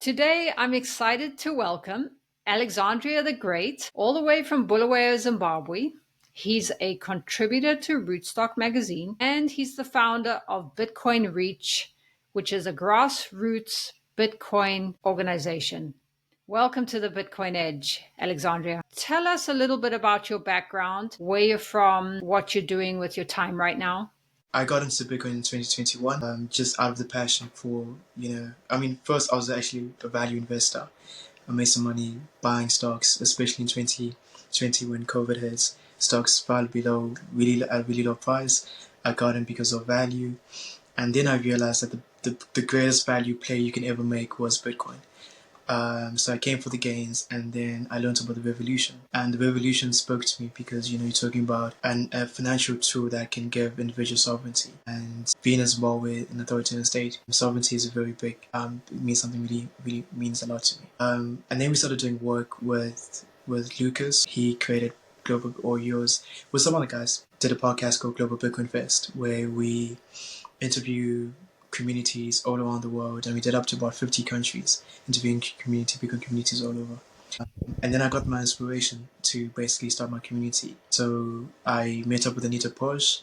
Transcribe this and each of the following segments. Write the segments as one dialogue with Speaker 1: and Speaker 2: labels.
Speaker 1: Today, I'm excited to welcome Alexandria the Great, all the way from Bulawayo, Zimbabwe. He's a contributor to Rootstock magazine, and he's the founder of Bitcoin Reach, which is a grassroots Bitcoin organization. Welcome to the Bitcoin Edge, Alexandria. Tell us a little bit about your background, where you're from, what you're doing with your time right now.
Speaker 2: I got into Bitcoin in 2021, just out of the passion for, first I was actually a value investor. I made some money buying stocks, especially in 2020 when COVID hit. Stocks fell below a really low price. I got in because of value. And then I realized that the greatest value play you can ever make was Bitcoin. So I came for the gains, and then I learned about the revolution. And the revolution spoke to me because, you're talking about a financial tool that can give individual sovereignty. And being in Zimbabwe, an authoritarian state, sovereignty is a very big, it means something really, really means a lot to me. And then we started doing work with Lucas. He created Global, or yours, with some other guys, did a podcast called Global Bitcoin Fest, where we interview communities all around the world, and we did up to about 50 countries, interviewing Bitcoin communities all over. And then I got my inspiration to basically start my community. So I met up with Anita Posh,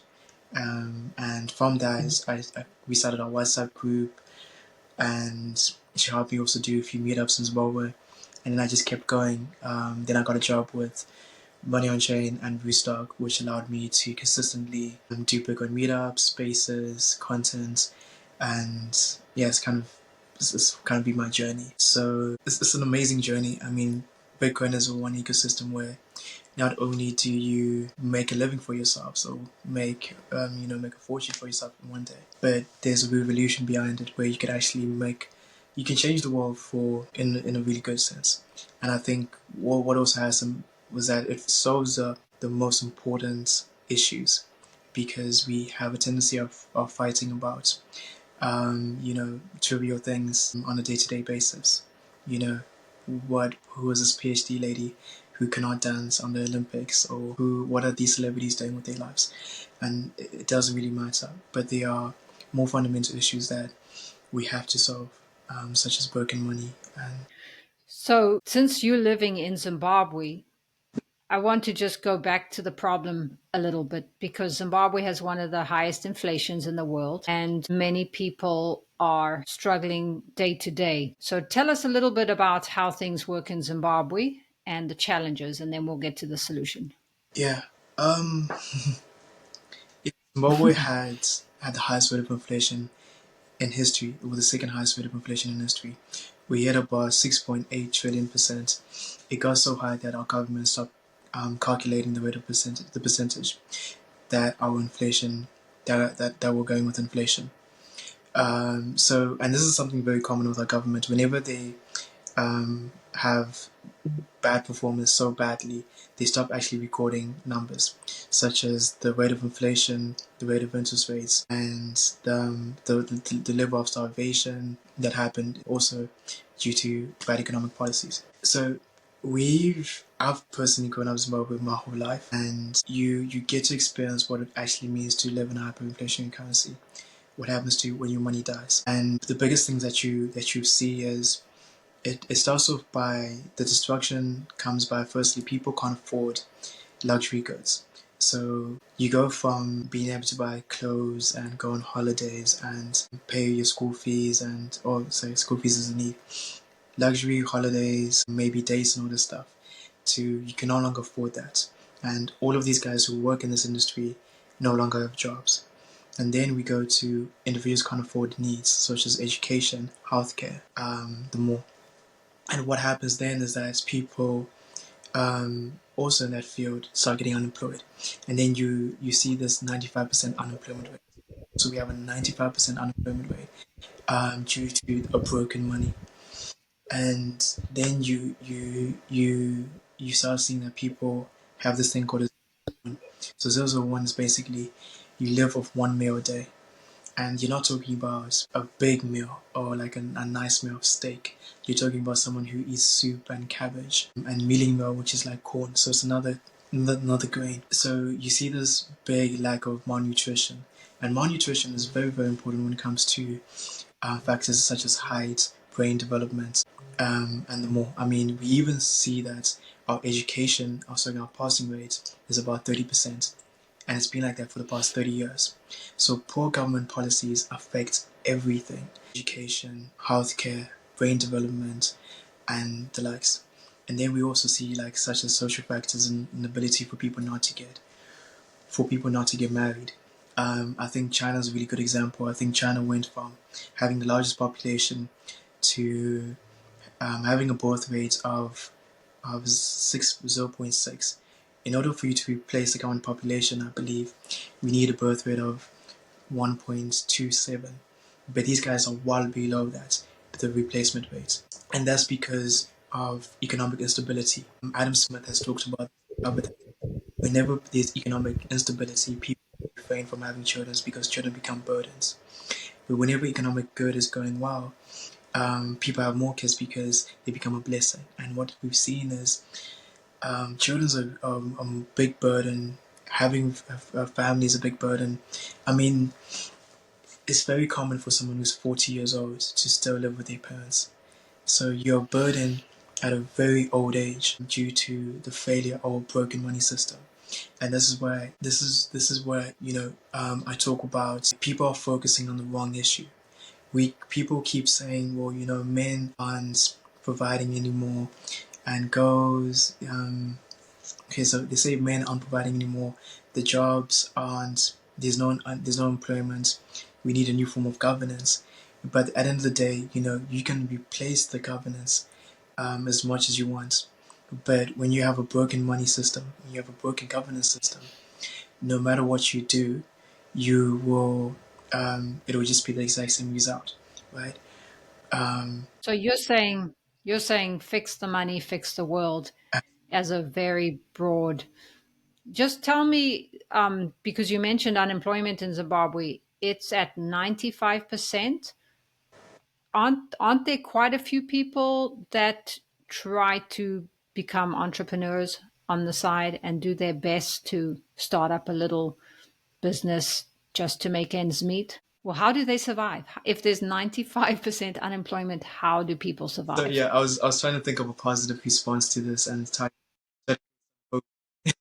Speaker 2: and from that, we started our WhatsApp group, and she helped me also do a few meetups in Zimbabwe. And then I just kept going. Then I got a job with Money on Chain and Rootstock, which allowed me to consistently do Bitcoin meetups, spaces, content, and yeah, it's kind of been my journey. So it's an amazing journey. I mean, Bitcoin is one ecosystem where not only do you make a living for yourself, so make make a fortune for yourself in one day, but there's a revolution behind it where you can actually you can change the world in a really good sense. And I think what also has some was that it solves the most important issues, because we have a tendency of fighting about trivial things on a day-to-day basis. Who is this PhD lady who cannot dance on the Olympics, or what are these celebrities doing with their lives? And it doesn't really matter, but there are more fundamental issues that we have to solve, such as broken money. And
Speaker 1: So, since you're living in Zimbabwe, I want to just go back to the problem a little bit, because Zimbabwe has one of the highest inflations in the world, and many people are struggling day to day. So tell us a little bit about how things work in Zimbabwe and the challenges, and then we'll get to the solution.
Speaker 2: yeah, um, Zimbabwe had the highest rate of inflation in history. It was the second highest rate of inflation in history. We hit about 6.8 trillion%. It got so high that our government stopped calculating the percentage that our inflation that we're going with inflation. And this is something very common with our government. Whenever they have bad performance so badly, they stop actually recording numbers, such as the rate of inflation, the rate of interest rates, and the level of starvation that happened also due to bad economic policies. So I've personally grown up in Zimbabwe my whole life, and you get to experience what it actually means to live in a hyperinflationary currency. What happens to you when your money dies? And the biggest things that you see is it starts off by the destruction comes by, firstly, people can't afford luxury goods. So you go from being able to buy clothes and go on holidays and pay your school fees, school fees is a need, luxury holidays, maybe dates and all this stuff, to you can no longer afford that. And all of these guys who work in this industry no longer have jobs. And then we go to individuals can't afford needs such as education, healthcare, the more. And what happens then is that people also in that field start getting unemployed. And then you see this 95% unemployment rate. So we have a 95% unemployment rate due to a broken money. And then you start seeing that people have this thing called a 001. So 001 is basically you live off one meal a day. And you're not talking about a big meal or like a nice meal of steak. You're talking about someone who eats soup and cabbage and milling meal, which is like corn. So it's another grain. So you see this big lack of malnutrition. And malnutrition is very, very important when it comes to factors such as height, brain development, and the more. I mean, we even see that our education, our passing rate is about 30%, and it's been like that for the past 30 years. So poor government policies affect everything: education, healthcare, brain development, and the likes. And then we also see like such as social factors and inability for people not to get married. I think China is a really good example. I think China went from having the largest population to having a birth rate of 0.6. In order for you to replace the current population, I believe we need a birth rate of 1.27. But these guys are well below that, the replacement rate. And that's because of economic instability. Adam Smith has talked about that whenever there's economic instability, people refrain from having children because children become burdens. But whenever economic good is going well, people have more kids because they become a blessing. And what we've seen is children's a big burden. Having a family is a big burden. I mean, it's very common for someone who's 40 years old to still live with their parents. So you're burdened at a very old age due to the failure of a broken money system. And this is where I talk about people are focusing on the wrong issue. People keep saying, well, men aren't providing anymore, and girls. Okay, so they say men aren't providing anymore. The jobs aren't. There's no employment. We need a new form of governance. But at the end of the day, you can replace the governance as much as you want. But when you have a broken money system, when you have a broken governance system, no matter what you do, you will it will just be the exact same result, right?
Speaker 1: So you're saying fix the money, fix the world as a very broad. Just tell me, because you mentioned unemployment in Zimbabwe, it's at 95%. Aren't there quite a few people that try to become entrepreneurs on the side and do their best to start up a little business just to make ends meet? Well, how do they survive? If there's 95% unemployment, how do people
Speaker 2: So
Speaker 1: survive?
Speaker 2: yeah, I was trying to think of a positive response to this and try.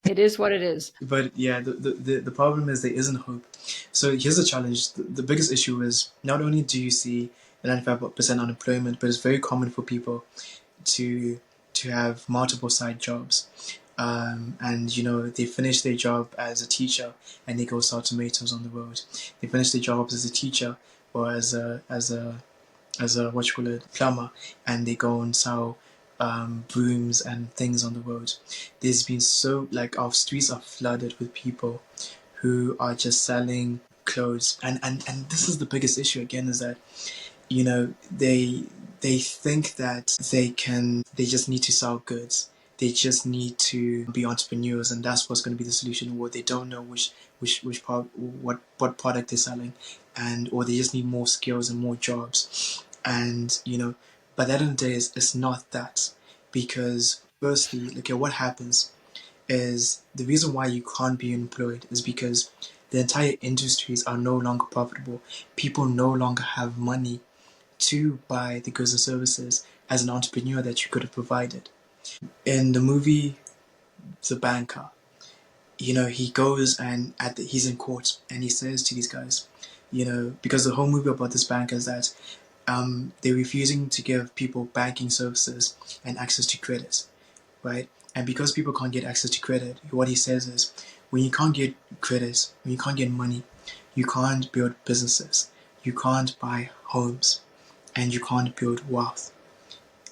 Speaker 1: It is what it is.
Speaker 2: But yeah, the problem is there isn't hope. So here's the challenge. The biggest issue is not only do you see 95% unemployment, but it's very common for people to have multiple side jobs. And they finish their job as a teacher and they go sell tomatoes on the road. They finish their jobs as a teacher or as a what you call it, plumber, and they go and sell brooms and things on the road. There's been so like our streets are flooded with people who are just selling clothes, and this is the biggest issue again, is that they think that they just need to sell goods. They just need to be entrepreneurs, and that's what's going to be the solution. Or they don't know which part, what product they're selling, and or they just need more skills and more jobs. And but at the end of the day, it's not that, because firstly, okay, what happens is the reason why you can't be employed is because the entire industries are no longer profitable. People no longer have money to buy the goods and services as an entrepreneur that you could have provided. In the movie The Banker, he goes and he's in court and he says to these guys, because the whole movie about this banker is that they're refusing to give people banking services and access to credit, right? And because people can't get access to credit, what he says is, when you can't get credit, when you can't get money, you can't build businesses, you can't buy homes, and you can't build wealth.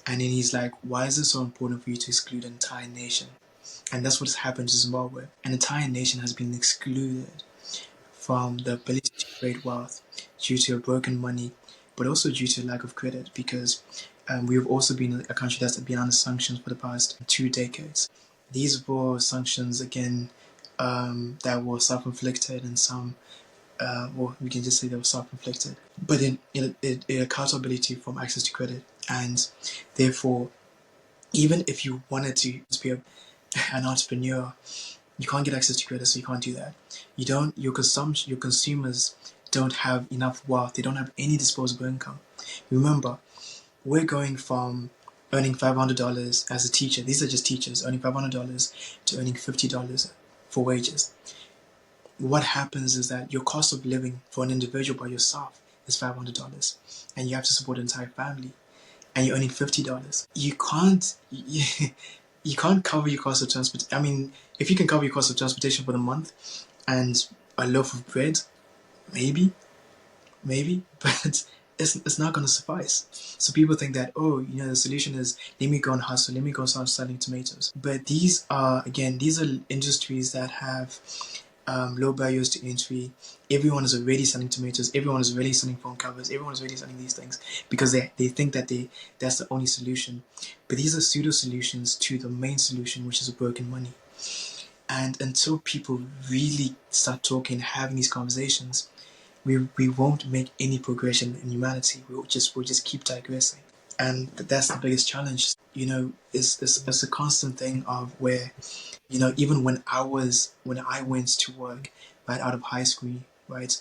Speaker 2: And then he's like, why is it so important for you to exclude an entire nation? And that's what's happened to Zimbabwe. An entire nation has been excluded from the ability to create wealth due to a broken money, but also due to lack of credit, because we've also been a country that's been under sanctions for the past 2 decades. These were sanctions, again, that were self-inflicted, and some, well, we can just say they were self-inflicted, but in accountability from access to credit. And therefore, even if you wanted to be an entrepreneur, you can't get access to credit, so you can't do that. Your consumers don't have enough wealth. They don't have any disposable income. Remember, we're going from earning $500 as a teacher. These are just teachers earning $500 to earning $50 for wages. What happens is that your cost of living for an individual by yourself is $500, and you have to support an entire family, and you're earning $50. You can't cover your cost of transport. I mean, if you can cover your cost of transportation for the month and a loaf of bread, maybe, but it's not going to suffice. So people think that, oh, the solution is, let me go and hustle, let me go start selling tomatoes. But these are industries that have low barriers to entry. Everyone is already selling tomatoes. Everyone is already selling phone covers. Everyone is already selling these things because they think that that's the only solution. But these are pseudo solutions to the main solution, which is broken money. And until people really start talking, having these conversations, we won't make any progression in humanity. We'll just keep digressing. And that's the biggest challenge. It's a constant thing of where, even when I went to work right out of high school, right,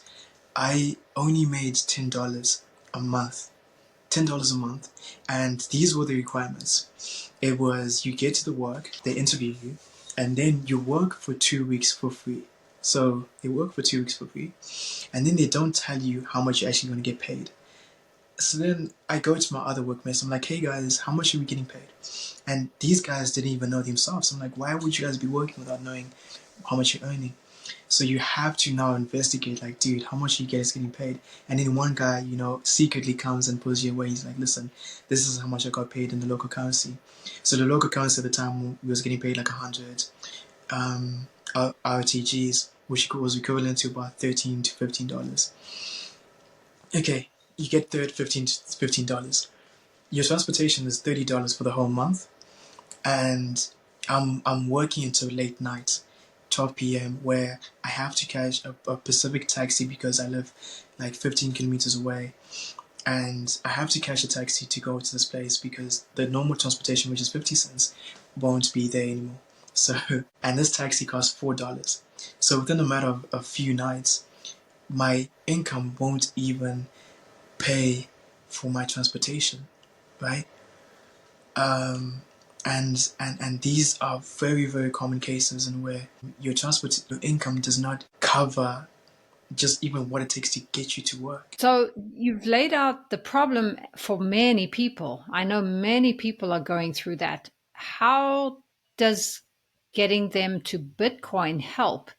Speaker 2: I only made $10 a month. $10 a month, and these were the requirements. It was, you get to the work, they interview you, and then you work for 2 weeks for free. So they work for 2 weeks for free, and then they don't tell you how much you're actually going to get paid. So then I go to my other workmates. I'm like, hey guys, how much are we getting paid? And these guys didn't even know themselves. I'm like, why would you guys be working without knowing how much you're earning? So you have to now investigate, like, dude, how much you guys getting paid? And then one guy, secretly comes and pulls you away. He's like, listen, this is how much I got paid in the local currency. So the local currency at the time, we was getting paid like 100 RTGs, which was equivalent to about $13 to $15. Okay, you get $15 to $15. Your transportation is $30 for the whole month, and I'm working until late night, 12 p.m., where I have to catch a Pacific taxi because I live like 15 kilometers away, and I have to catch a taxi to go to this place because the normal transportation, which is 50 cents, won't be there anymore. So, and this taxi costs $4. So within a matter of a few nights, my income won't even pay for my transportation, right? And these are very, very common cases in where your income does not cover just even what it takes to get you to work.
Speaker 1: So you've laid out the problem for many people. I know many people are going through that. How does getting them to Bitcoin help?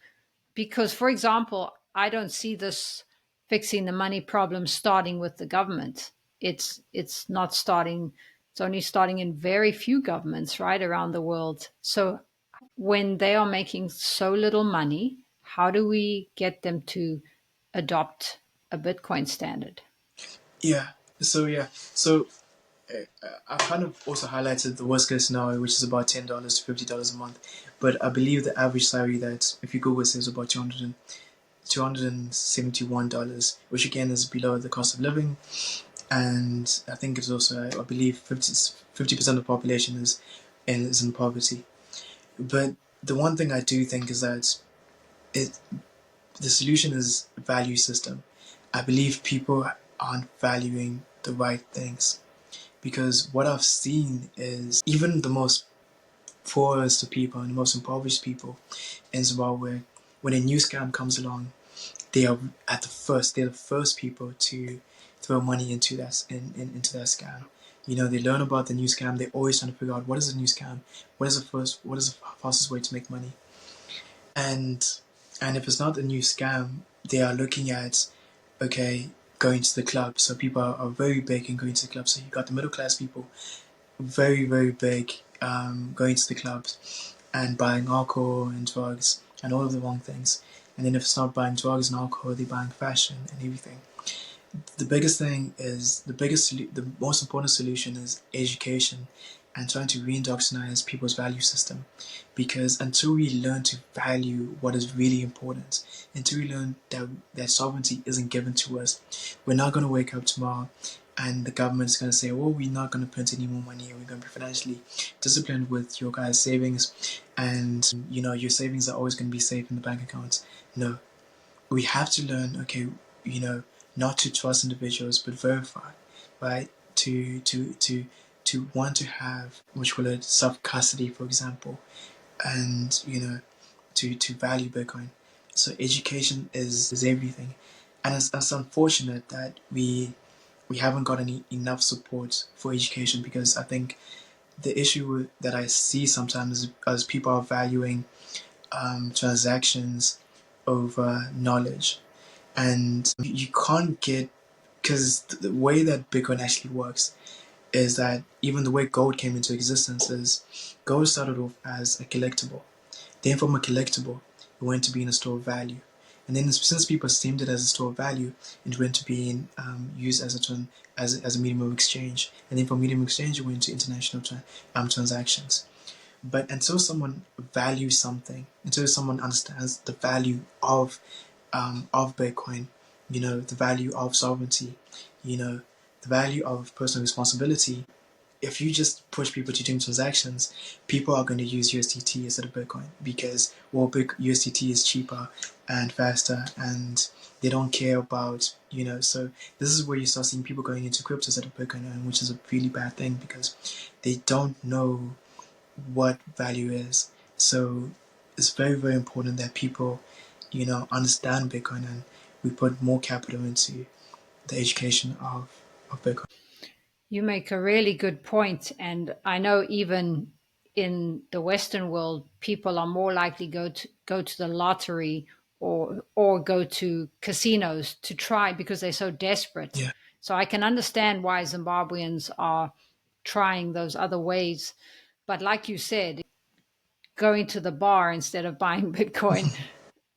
Speaker 1: Because, for example, I don't see this fixing the money problem starting with the government. It's not starting. It's only starting in very few governments, right, around the world. So when they are making so little money, how do we get them to adopt a Bitcoin standard?
Speaker 2: Yeah. So I kind of also highlighted the worst case scenario, which is about $10 to $50 a month. But I believe the average salary that, if you Google it, is about $271, which again is below the cost of living. And I think it's also, I believe 50% of the population is in poverty. But the one thing I do think is that it the solution is a value system. I believe people aren't valuing the right things, because what I've seen is even the most poorest of people and the most impoverished people in Zimbabwe, when a new scam comes along, they're the first people to throw money into into that scam. They learn about the new scam. They're always trying to figure out, what is the new scam, what is the fastest way to make money. And if it's not a new scam, they are looking at, okay, going to the club. So people are very big in going to the club. So you got the middle class people, very, very big, going to the clubs and buying alcohol and drugs and all of the wrong things. And then if it's not buying drugs and alcohol, they're buying fashion and everything. The biggest thing is, the most important solution is education and trying to re-indoctrinize people's value system. Because until we learn to value what is really important, until we learn that sovereignty isn't given to us, we're not going to wake up tomorrow and the government's going to say, oh, we're not going to print any more money, and we're going to be financially disciplined with your guys' savings, and your savings are always going to be safe in the bank account. No, we have to learn, okay, not to trust individuals but verify, right? to want to have what you call it self custody, for example, and to value Bitcoin. So education is everything, and it's unfortunate that we haven't got enough support for education, because I think the issue that I see sometimes is people are valuing transactions over knowledge, and you can't get, because the way that Bitcoin actually works is that even the way gold came into existence is gold started off as a collectible. Then from a collectible, it went to being a store of value. And then since people esteemed it as a store of value, it went to being used as a medium of exchange. And then from medium of exchange, it went to international transactions. But until someone values something, until someone understands the value of Bitcoin, the value of sovereignty, the value of personal responsibility, if you just push people to doing transactions, people are going to use USDT instead of Bitcoin because, well, USDT is cheaper and faster, and they don't care about, so this is where you start seeing people going into crypto instead of Bitcoin, which is a really bad thing because they don't know what value is. So it's very, very important that people, understand Bitcoin, and we put more capital into the education of Bitcoin.
Speaker 1: You make a really good point, and I know even in the Western world, people are more likely go to the lottery or go to casinos to try because they're so desperate.
Speaker 2: Yeah,
Speaker 1: So I can understand why Zimbabweans are trying those other ways. But like you said, going to the bar instead of buying Bitcoin,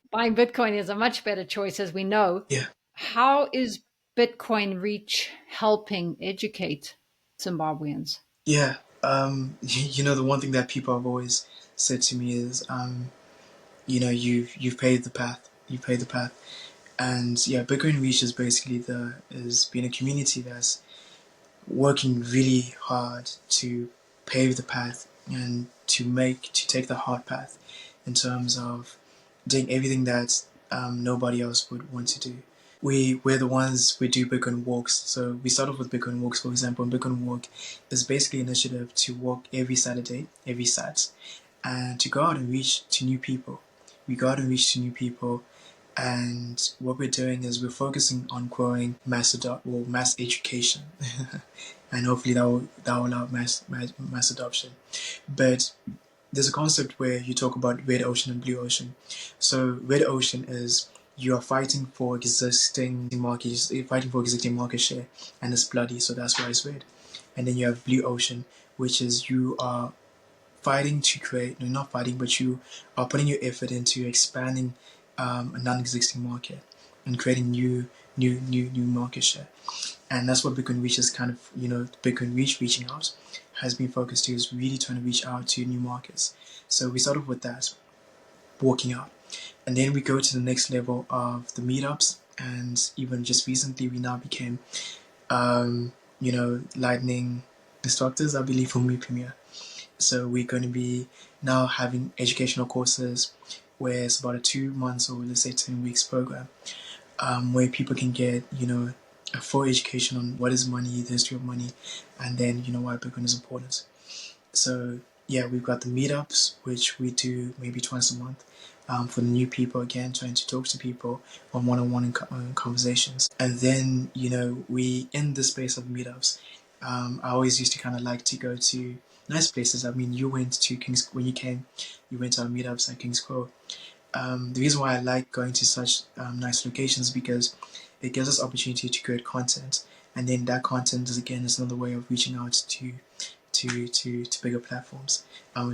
Speaker 1: buying Bitcoin is a much better choice, as we know.
Speaker 2: yeah.
Speaker 1: How is Bitcoin Reach helping educate Zimbabweans?
Speaker 2: Yeah, the one thing that people have always said to me is, you've paved the path, you paved the path, and yeah, Bitcoin Reach is basically is being a community that's working really hard to pave the path and to take the hard path in terms of doing everything that nobody else would want to do. We're the ones we do Bitcoin walks. So we start off with Bitcoin walks, for example. And Bitcoin walk is basically an initiative to walk every Saturday, every Sat, and to go out and reach to new people. We go out and reach to new people, and what we're doing is we're focusing on growing mass education, and hopefully that will allow mass adoption. But there's a concept where you talk about red ocean and blue ocean. So red ocean is you are fighting for existing markets, you're fighting for existing market share, and it's bloody, so that's why it's red. And then you have blue ocean, which is you are fighting to create, no, not fighting, but you are putting your effort into expanding a non-existing market and creating new market share. And that's what Bitcoin Reach is kind of, Bitcoin Reach reaching out has been focused to, is really trying to reach out to new markets. So we started with that, walking out. And then we go to the next level of the meetups. And even just recently, we now became, lightning instructors, I believe, for Me Premier. So we're going to be now having educational courses where it's about a 2 months or let's say 10 weeks program, where people can get, a full education on what is money, the history of money, and then, why Bitcoin is important. So yeah, we've got the meetups, which we do maybe twice a month, for the new people, again, trying to talk to people on one-on-one conversations. And then, we, in the space of meetups, I always used to kind of like to go to nice places. I mean, you went to when you came, you went to our meetups at King's Crow. The reason why I like going to such nice locations because it gives us opportunity to create content, and then that content is another way of reaching out to bigger platforms,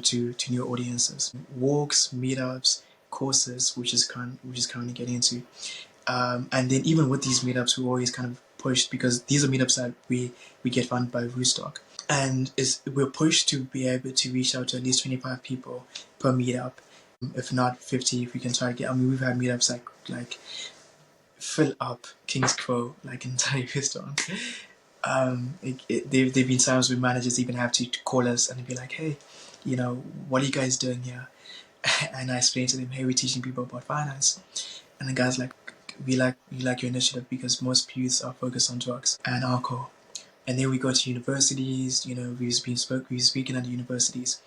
Speaker 2: to new audiences. Walks, meetups, courses, which is currently getting into, and then even with these meetups, we always kind of pushed because these are meetups that we get funded by Rootstock, and we're pushed to be able to reach out to at least 25 people per meetup, if not 50, if we can target. I mean, we've had meetups like fill up King's Crow like entire restaurant. There've been times where managers even have to call us and be like, hey, what are you guys doing here? And I explain to them, hey, we're teaching people about finance. And the guys like, we like your initiative because most youths are focused on drugs and alcohol. And then we go to universities. We've been speaking at the universities.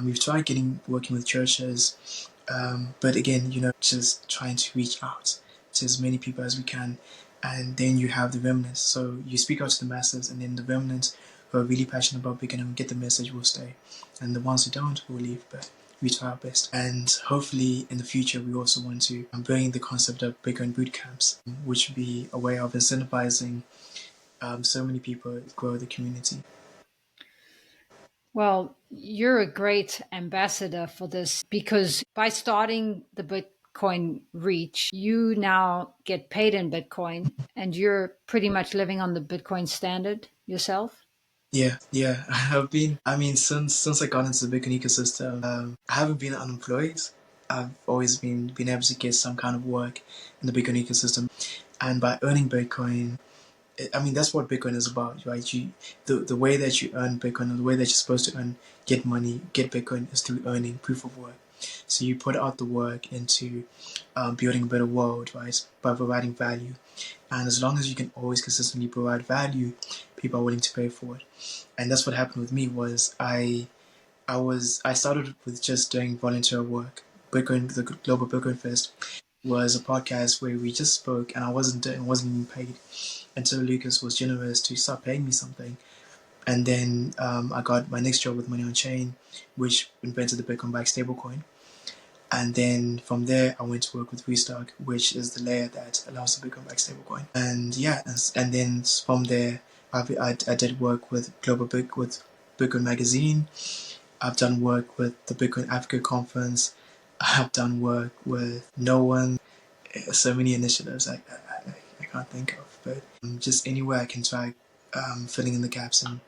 Speaker 2: We've tried working with churches, but again, just trying to reach out to as many people as we can. And then you have the remnants. So you speak out to the masses, and then the remnants who are really passionate about Bitcoin and get the message will stay, and the ones who don't will leave. But we try our best, and hopefully in the future we also want to bring the concept of Bitcoin boot camps, which would be a way of incentivizing so many people to grow the community.
Speaker 1: Well, you're a great ambassador for this because by starting the Bitcoin Reach, you now get paid in Bitcoin and you're pretty much living on the Bitcoin standard yourself.
Speaker 2: Yeah. I have been. I mean, since I got into the Bitcoin ecosystem, I haven't been unemployed. I've always been able to get some kind of work in the Bitcoin ecosystem, and by earning Bitcoin, I mean that's what Bitcoin is about, right? The way that you earn Bitcoin, or the way that you're supposed to get money, get Bitcoin is through earning proof of work. So you put out the work into building a better world, right? By providing value, and as long as you can always consistently provide value, people are willing to pay for it. And that's what happened with me. I started with just doing volunteer work. The Global Bitcoin Fest was a podcast where we just spoke, and I wasn't even paid until Lucas was generous to start paying me something. And then I got my next job with Money on Chain, which invented the Bitcoin backed stablecoin. And then from there, I went to work with Restock, which is the layer that allows the Bitcoin backed stablecoin. And yeah, and then from there, I did work with with Bitcoin Magazine. I've done work with the Bitcoin Africa Conference. I've done work with No One. So many initiatives I can't think of, but just anywhere I can try filling in the gaps and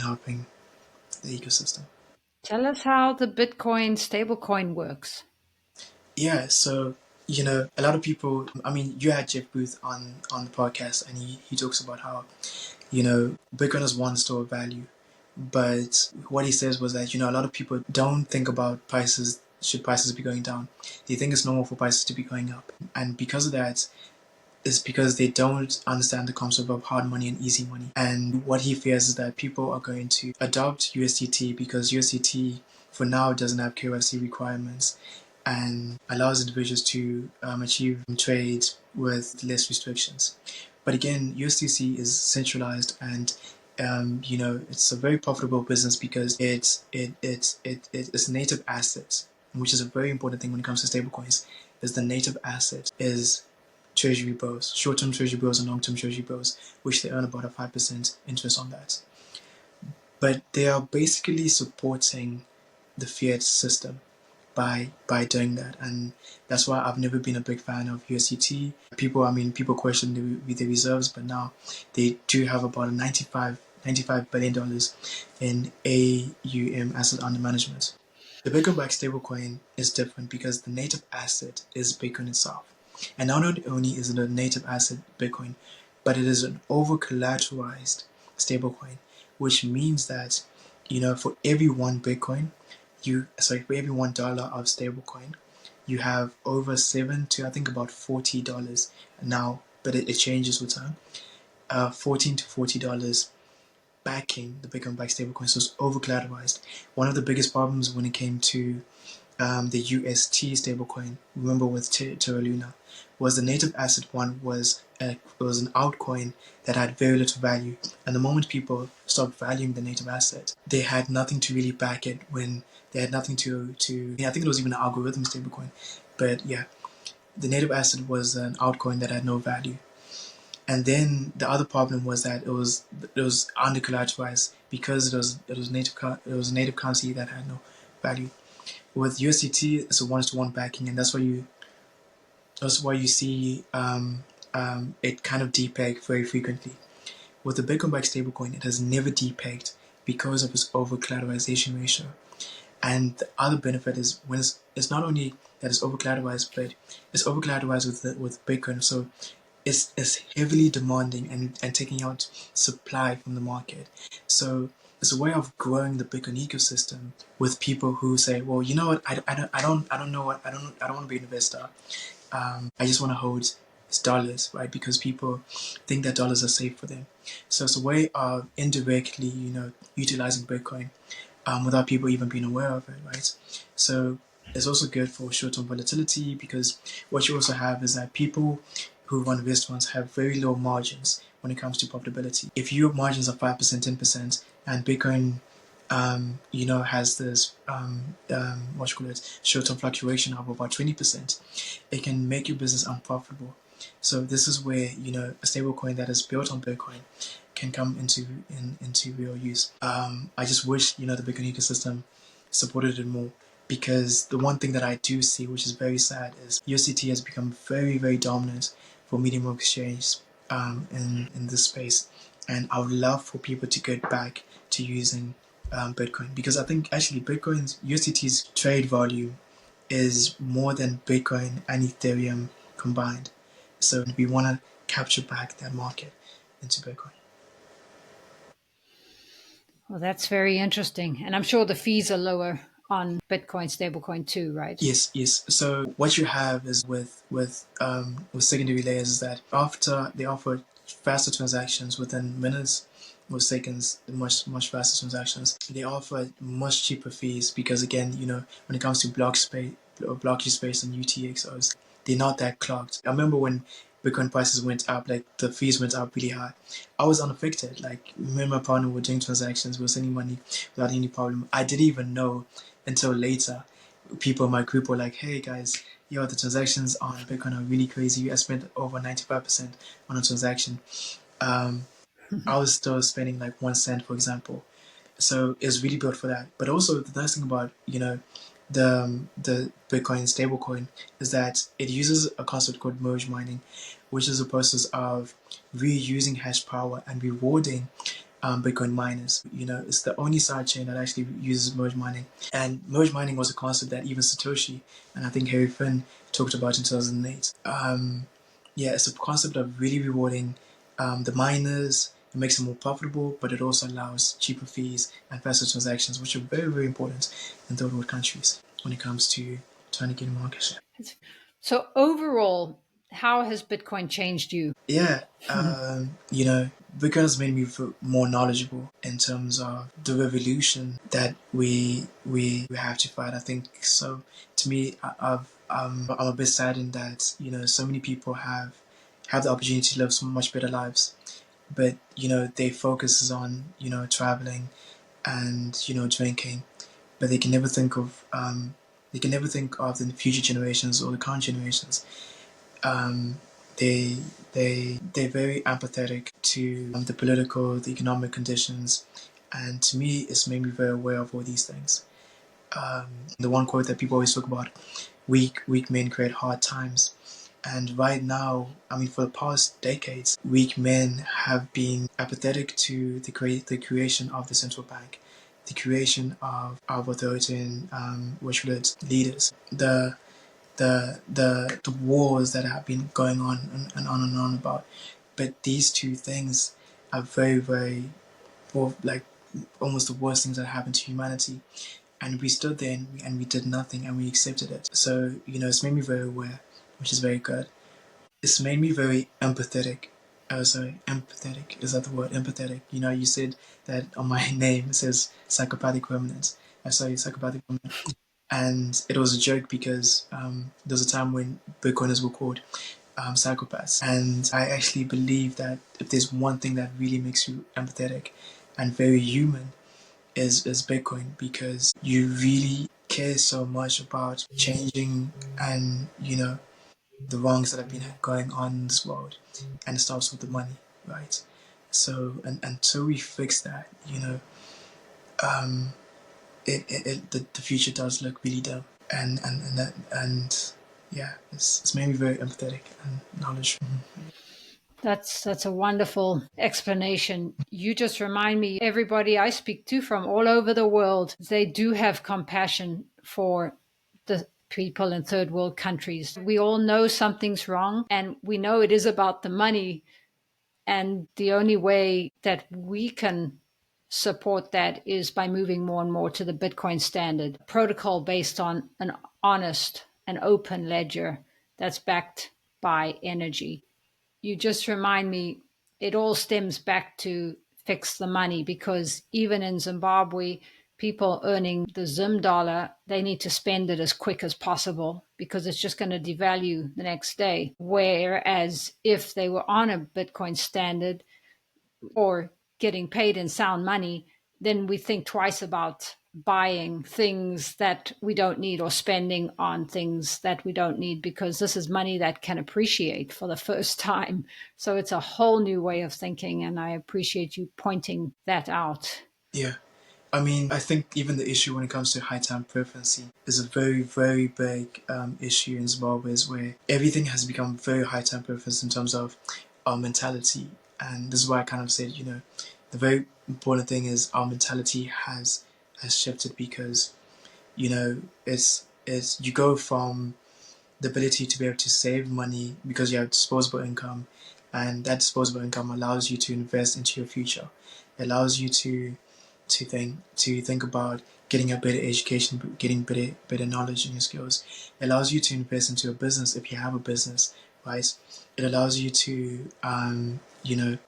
Speaker 2: helping the ecosystem.
Speaker 1: Tell us how the Bitcoin stablecoin works.
Speaker 2: Yeah, so a lot of people. I mean, you had Jeff Booth on the podcast, and he talks about how Bitcoin is one store of value, but what he says was that a lot of people don't think about prices. Should prices be going down? They think it's normal for prices to be going up, and because of that, is because they don't understand the concept of hard money and easy money. And what he fears is that people are going to adopt USDT because USDT for now doesn't have KYC requirements and allows individuals to achieve trade with less restrictions. But again, USDC is centralized, and it's a very profitable business because it's native assets, which is a very important thing when it comes to stablecoins. Is the native asset is treasury bills, short-term treasury bills and long-term treasury bills, which they earn about a 5% interest on that. But they are basically supporting the fiat system by doing that, and that's why I've never been a big fan of USDT. People question the reserves, but now they do have about a $95 billion in AUM, asset under management. The Bitcoin-backed stablecoin is different because the native asset is Bitcoin itself. And not only is it a native asset Bitcoin, but it is an over-collateralized stablecoin, which means that for every one Bitcoin, for every $1 of stablecoin, you have over $7 to I think about $40 now, but it changes with time. $14 to $40 backing the Bitcoin backed stablecoin, so it's over collateralized. One of the biggest problems when it came to the UST stablecoin, remember with Terra Luna, was the native asset one was an altcoin that had very little value. And the moment people stopped valuing the native asset, they had nothing to really back it when they had nothing to I think it was even an algorithm stablecoin. But yeah, the native asset was an altcoin that had no value. And then the other problem was that it was under collateralized because it was a native currency that had no value. With USDT, it's a one-to-one backing, and that's why you see it kind of depeg very frequently. With the Bitcoin-backed stablecoin, it has never depegged because of its over-collateralization ratio. And the other benefit is when it's not only that it's over-collateralized, but it's over-collateralized with Bitcoin, so it's heavily demanding and taking out supply from the market. So it's a way of growing the Bitcoin ecosystem with people who say, well, you know what, I don't want to be an investor. I just want to hold is dollars, right? Because people think that dollars are safe for them. So it's a way of indirectly, utilizing Bitcoin without people even being aware of it, right? So it's also good for short-term volatility because what you also have is that people who run invest funds have very low margins when it comes to profitability. If your margins are 5%, 10%, and Bitcoin, has this what you call it, short-term fluctuation of about 20%, it can make your business unprofitable. So this is where a stablecoin that is built on Bitcoin can come into real use. I just wish the Bitcoin ecosystem supported it more, because the one thing that I do see, which is very sad, is USDT has become very, very dominant for medium of exchange in this space, and I would love for people to get back to using Bitcoin, because I think actually Bitcoin's USDT's trade volume is more than Bitcoin and Ethereum combined. So we want to capture back that market into Bitcoin.
Speaker 1: Well, that's very interesting. And I'm sure the fees are lower on Bitcoin stablecoin too, right?
Speaker 2: Yes, yes. So what you have is with secondary layers is that after they offer faster transactions within minutes or seconds, much faster transactions, they offer much cheaper fees because again, when it comes to block space and UTXOs, they're not that clogged. I remember when Bitcoin prices went up, like the fees went up really high. I was unaffected. Like me and my partner were doing transactions, we were sending money without any problem. I didn't even know until later. People in my group were like, "Hey guys, the transactions on Bitcoin are really crazy. I spent over 95% on a transaction." I was still spending like 1 cent, for example. So it's really built for that. But also the nice thing about the Bitcoin stablecoin is that it uses a concept called merge mining, which is a process of reusing hash power and rewarding Bitcoin miners. It's the only sidechain that actually uses merge mining. And merge mining was a concept that even Satoshi and I think Harry Finn talked about in 2008. It's a concept of really rewarding the miners. It makes them more profitable, but it also allows cheaper fees and faster transactions, which are very, very important in third world countries when it comes to trying to get market share.
Speaker 1: So overall, how has Bitcoin changed you?
Speaker 2: Yeah, Bitcoin has made me feel more knowledgeable in terms of the revolution that we have to fight. I think so. To me, I'm a bit saddened that so many people have the opportunity to live so much better lives, but their focus is on traveling and drinking, but they can never think of the future generations or the current generations. um, they they're very empathetic to the political, the economic conditions, and to me, it's made me very aware of all these things. The one quote that people always talk about: "Weak men create hard times." And right now, I mean, for the past decades, weak men have been apathetic to the creation of the central bank, the creation of authoritarian, leaders, the wars that have been going on and on about. But these two things are very, very, like almost the worst things that happened to humanity. And we stood there and we did nothing and we accepted it. So, it's made me very aware, which is very good. It's made me very empathetic. Oh, sorry, empathetic. Is that the word? Empathetic. You said that on my name it says psychopathic remnants. I saw you psychopathic remnant. And it was a joke because there was a time when Bitcoiners were called psychopaths. And I actually believe that if there's one thing that really makes you empathetic and very human is Bitcoin, because you really care so much about changing and, the wrongs that have been going on in this world. And it starts with the money, right? So, and until we fix that, um, the future does look really dumb, and yeah, it's made me very empathetic and knowledgeable.
Speaker 1: That's a wonderful explanation. You just remind me, everybody I speak to from all over the world, they do have compassion for the people in third world countries. We all know something's wrong and we know it is about the money. And the only way that we can support that is by moving more and more to the Bitcoin standard protocol based on an honest and open ledger that's backed buy energy. You just remind me, it all stems back to fix the money, because even in Zimbabwe, people earning the Zim dollar, they need to spend it as quick as possible because it's just going to devalue the next day. Whereas if they were on a Bitcoin standard or getting paid in sound money, then we think twice about buying things that we don't need or spending on things that we don't need, because this is money that can appreciate for the first time. So it's a whole new way of thinking, and I appreciate you pointing that out.
Speaker 2: Yeah. I mean, I think even the issue when it comes to high time preferency is a very, very big issue in Zimbabwe, is where everything has become very high time preference in terms of our mentality. And this is why I kind of said, the very important thing is our mentality has shifted, because, it's you go from the ability to be able to save money because you have disposable income, and that disposable income allows you to invest into your future. It allows you to think about getting a better education, getting better knowledge and your skills. It allows you to invest into a business if you have a business, right? It allows you to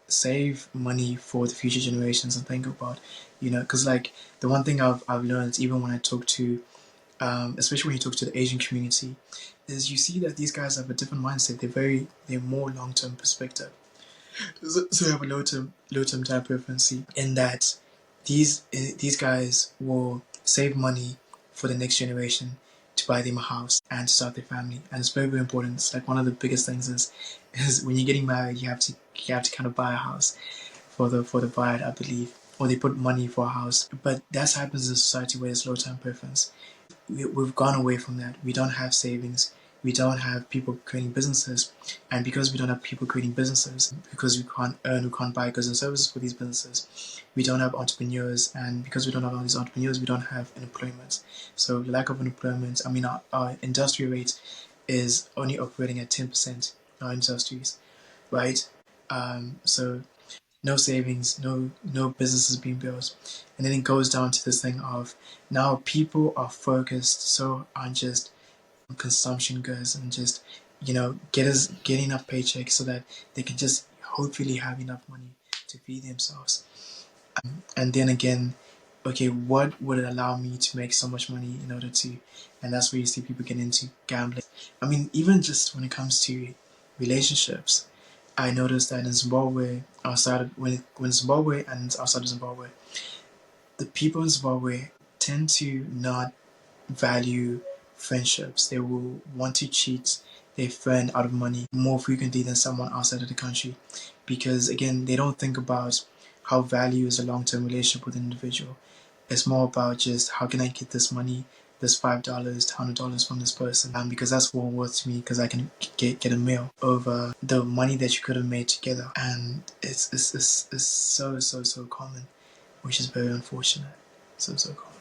Speaker 2: save money for the future generations and think about, because like the one thing I've learned, even when I talk to especially when you talk to the Asian community, is you see that these guys have a different mindset. They're more long term perspective. So they have a low term time preference in that these guys will save money for the next generation to buy them a house and start their family, and it's very, very important. It's like one of the biggest things is when you're getting married, you have to kind of buy a house for the bride, I believe, or they put money for a house. But that happens in a society where there's low time preference. We've gone away from that. We don't have savings. We don't have people creating businesses. And because we don't have people creating businesses, because we can't earn, we can't buy goods and services for these businesses, we don't have entrepreneurs. And because we don't have all these entrepreneurs, we don't have employment. So the lack of employment, I mean, our industry rate is only operating at 10%, our industries, right? So no savings, no businesses being built. And then it goes down to this thing of now people are focused so on just consumption goods and just get enough paychecks so that they can just hopefully have enough money to feed themselves. And then again, okay, what would it allow me to make so much money in order to, and that's where you see people get into gambling. I mean, even just when it comes to relationships, I noticed that in Zimbabwe, when Zimbabwe and outside of Zimbabwe, the people in Zimbabwe tend to not value friendships. They will want to cheat their friend out of money more frequently than someone outside of the country, because again, they don't think about how value is a long-term relationship with an individual. It's more about just how can I get this money, this $5, $100 from this person, because that's more worth to me because I can get a meal over the money that you could have made together. And it's so common, which is very unfortunate. So common.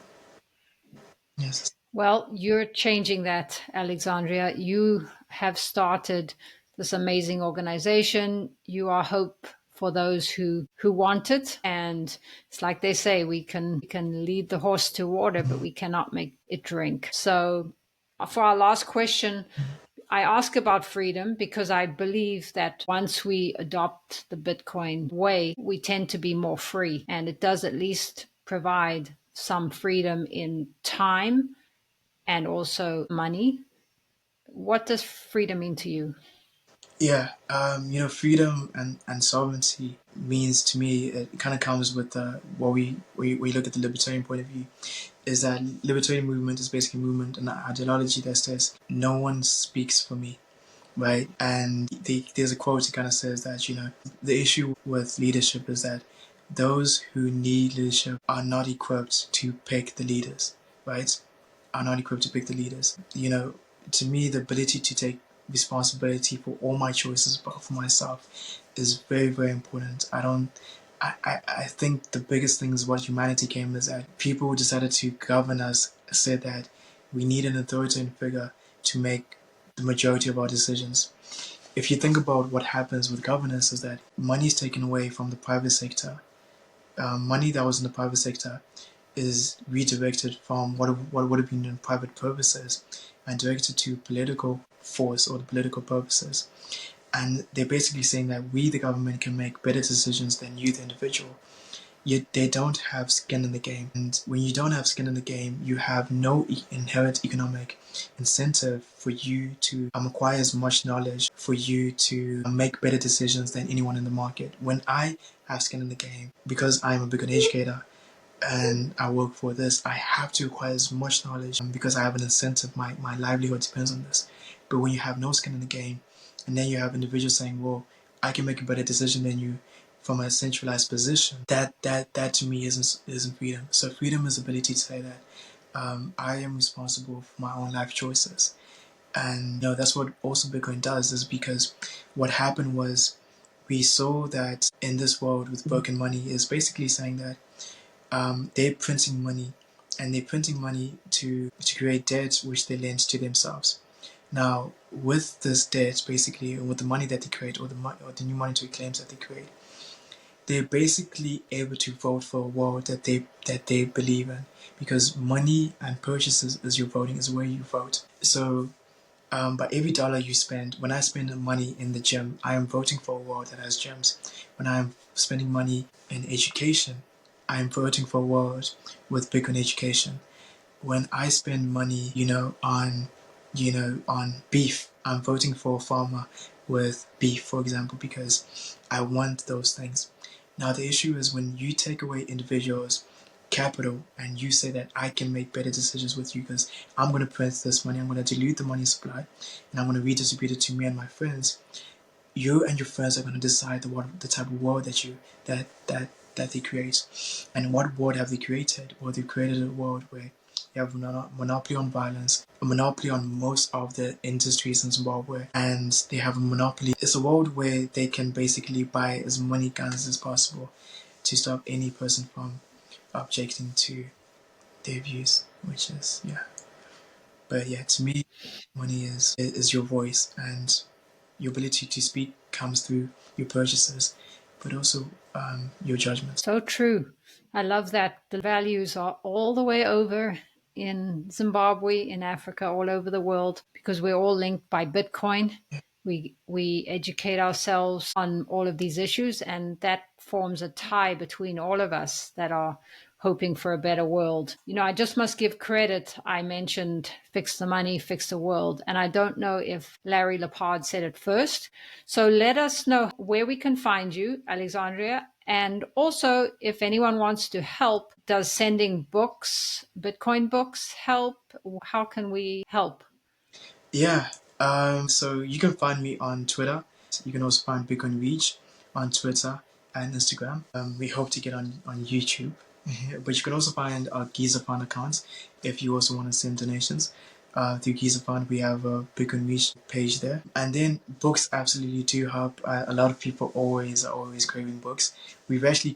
Speaker 2: Yes.
Speaker 1: Well, you're changing that, Alexandria. You have started this amazing organization. You are hope for those who want it. And it's like they say, we can lead the horse to water, but we cannot make it drink. So for our last question, I ask about freedom because I believe that once we adopt the Bitcoin way, we tend to be more free, and it does at least provide some freedom in time and also money. What does freedom mean to you?
Speaker 2: Yeah, freedom and sovereignty means to me, it kind of comes with what we look at the libertarian point of view, is that libertarian movement is basically a movement and an ideology that says no one speaks for me, right? And there's a quote that kind of says that, the issue with leadership is that those who need leadership are not equipped to pick the leaders, right? Are not equipped to pick the leaders. To me, the ability to take responsibility for all my choices, but for myself, is very, very important. I think the biggest thing is what humanity came is that people who decided to govern us said that we need an authoritarian figure to make the majority of our decisions. If you think about what happens with governance, is that money is taken away from the private sector. Money that was in the private sector is redirected from what would have been in private purposes and directed to political force or the political purposes. And they're basically saying that we, the government, can make better decisions than you, the individual. Yet they don't have skin in the game. And when you don't have skin in the game, you have no inherent economic incentive for you to acquire as much knowledge, for you to make better decisions than anyone in the market. When I have skin in the game, because I'm a Bitcoin educator and I work for this, I have to acquire as much knowledge because I have an incentive. My livelihood depends on this. But when you have no skin in the game, and then you have individuals saying, well, I can make a better decision than you from a centralized position, that to me isn't freedom. So freedom is the ability to say that I am responsible for my own life choices. And that's what also Bitcoin does, is because what happened was we saw that in this world with broken money is basically saying that they're printing money, and they're printing money to create debt which they lend to themselves. Now, with this debt, basically, with the money that they create, or the new monetary claims that they create, they're basically able to vote for a world that they believe in, because money and purchases is your voting, is where you vote. So, by every dollar you spend, when I spend money in the gym, I am voting for a world that has gyms. When I am spending money in education, I am voting for a world with Bitcoin education. When I spend money, on beef, I'm voting for a farmer with beef, for example, because I want those things. Now the issue is when you take away individuals' capital and you say that I can make better decisions with you because I'm going to print this money, I'm going to dilute the money supply, and I'm going to redistribute it to me and my friends. You and your friends are going to decide the type of world that they create. And what world have they created? Well, they created a world where you have a monopoly on violence, a monopoly on most of the industries in Zimbabwe, and they have a monopoly. It's a world where they can basically buy as many guns as possible to stop any person from objecting to their views, which is, yeah. But yeah, to me, money is your voice, and your ability to speak comes through your purchases, but also your judgments.
Speaker 1: So true. I love that the values are all the way over in Zimbabwe, in Africa, all over the world, because we're all linked by Bitcoin. We educate ourselves on all of these issues, and that forms a tie between all of us that are hoping for a better world. I just must give credit. I mentioned fix the money, fix the world, and I don't know if Larry Lepard said it first. So let us know where we can find you, Alexandria. And also, if anyone wants to help, does sending books, Bitcoin books, help? How can we help?
Speaker 2: Yeah, so you can find me on Twitter. You can also find Bitcoin Reach on Twitter and Instagram. We hope to get on YouTube. But you can also find our Giza Fund accounts if you also want to send donations. Through Giza Fund, we have a Bitcoin Reach page there. And then books absolutely do help. A lot of people are always craving books. We actually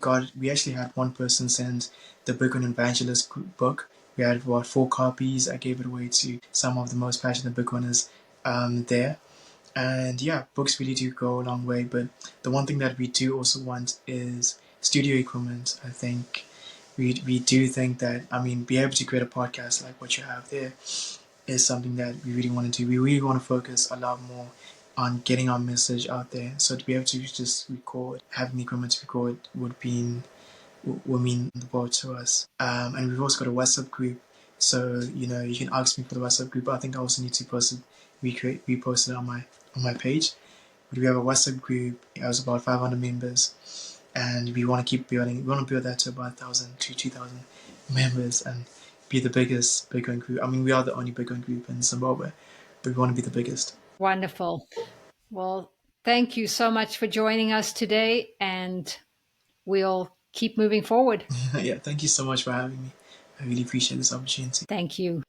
Speaker 2: had one person send the Bitcoin Evangelist book. We had about 4 copies. I gave it away to some of the most passionate Bitcoiners there. And yeah, books really do go a long way. But the one thing that we do also want is studio equipment. I think we do think that, be able to create a podcast like what you have there is something that we really want to do. We really want to focus a lot more on getting our message out there. So to be able to just record, having the equipment to record would mean the world to us. And we've also got a WhatsApp group. So, you can ask me for the WhatsApp group. I think I also need to repost it on my page. But we have a WhatsApp group. It has about 500 members. And we want to keep building. We want to build that to about 1,000 to 2,000 members and be the biggest Bitcoin group. We are the only Bitcoin group in Zimbabwe, but we want to be the biggest.
Speaker 1: Wonderful. Well, thank you so much for joining us today, and we'll keep moving forward.
Speaker 2: Yeah, thank you so much for having me. I really appreciate this opportunity.
Speaker 1: Thank you.